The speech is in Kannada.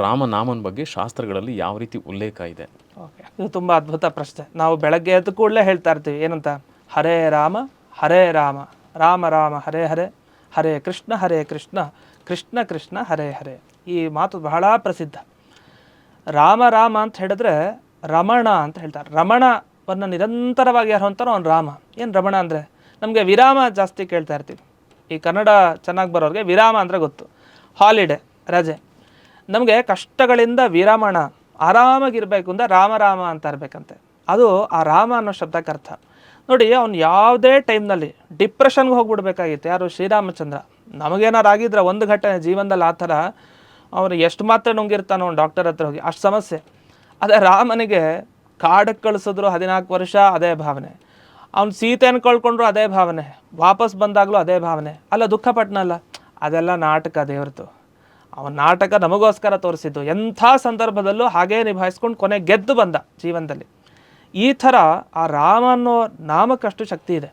ರಾಮನಾಮನ ಬಗ್ಗೆ ಶಾಸ್ತ್ರಗಳಲ್ಲಿ ಯಾವ ರೀತಿ ಉಲ್ಲೇಖ ಇದೆ? ಓಕೆ, ಇದು ತುಂಬ ಅದ್ಭುತ ಪ್ರಶ್ನೆ. ನಾವು ಬೆಳಗ್ಗೆ ಎದ್ದ ಕೂಡಲೇ ಹೇಳ್ತಾ ಇರ್ತೀವಿ ಏನಂತ, ಹರೇ ರಾಮ ಹರೇ ರಾಮ ರಾಮ ರಾಮ ಹರೇ ಹರೇ, ಹರೇ ಕೃಷ್ಣ ಕೃಷ್ಣ ಕೃಷ್ಣ ಹರೇ ಹರೇ. ಈ ಮಾತು ಬಹಳ ಪ್ರಸಿದ್ಧ. ರಾಮ ರಾಮ ಅಂತ ಹೇಳಿದ್ರೆ ರಮಣ ಅಂತ ಹೇಳ್ತಾರೆ. ರಮಣವನ್ನು ನಿರಂತರವಾಗಿ ಯಾರು ಅಂತಾರೋ ಅವ್ನು ರಾಮ. ಏನು ರಮಣ ಅಂದರೆ, ನಮಗೆ ವಿರಾಮ ಜಾಸ್ತಿ ಕೇಳ್ತಾ ಇರ್ತೀವಿ. ಈ ಕನ್ನಡ ಚೆನ್ನಾಗಿ ಬರೋರಿಗೆ ವಿರಾಮ ಅಂದರೆ ಗೊತ್ತು, ಹಾಲಿಡೇ, ರಜೆ. ನಮಗೆ ಕಷ್ಟಗಳಿಂದ ವಿರಮಣ, ಆರಾಮಾಗಿರಬೇಕು ಅಂದರೆ ರಾಮ ರಾಮ ಅಂತ ಇರಬೇಕಂತೆ. ಅದು ಆ ರಾಮ ಅನ್ನೋ ಶಬ್ದಕ್ಕೆ ಅರ್ಥ. ನೋಡಿ, ಅವ್ನು ಯಾವುದೇ ಟೈಮ್ನಲ್ಲಿ ಡಿಪ್ರೆಷನ್ಗೆ ಹೋಗ್ಬಿಡ್ಬೇಕಾಗಿತ್ತು ಯಾರು, ಶ್ರೀರಾಮಚಂದ್ರ. ನಮಗೇನಾರು ಆಗಿದ್ರೆ ಒಂದು ಘಟನೆ ಜೀವನದಲ್ಲಿ ಆ ಥರ, ಅವನು ಎಷ್ಟು ಮಾತ್ರ ನುಂಗಿರ್ತಾನೋ ಅವ್ನು ಡಾಕ್ಟರ್ ಹತ್ರ ಹೋಗಿ, ಅಷ್ಟು ಸಮಸ್ಯೆ. ಅದೇ ರಾಮನಿಗೆ ಕಾಡಕ್ಕೆ ಕಳಿಸಿದ್ರು 14 ವರ್ಷ ಅದೇ ಭಾವನೆ, ಅವ್ನು ಸೀತೆಯನ್ನು ಕಳ್ಕೊಂಡ್ರು ಅದೇ ಭಾವನೆ, ವಾಪಸ್ ಬಂದಾಗಲೂ ಅದೇ ಭಾವನೆ. ಅಲ್ಲ ದುಃಖ ಪಟ್ನಲ್ಲ, ಅದೆಲ್ಲ ನಾಟಕ ದೇವ್ರದ್ದು. ಅವನ ನಾಟಕ ನಮಗೋಸ್ಕರ ತೋರಿಸಿದ್ದು. ಎಂಥ ಸಂದರ್ಭದಲ್ಲೂ ಹಾಗೇ ನಿಭಾಯಿಸ್ಕೊಂಡು ಕೊನೆ ಗೆದ್ದು ಬಂದ ಜೀವನದಲ್ಲಿ. ಈ ಥರ ಆ ರಾಮ ಅನ್ನೋ ನಾಮಕ್ಕಷ್ಟು ಶಕ್ತಿ ಇದೆ.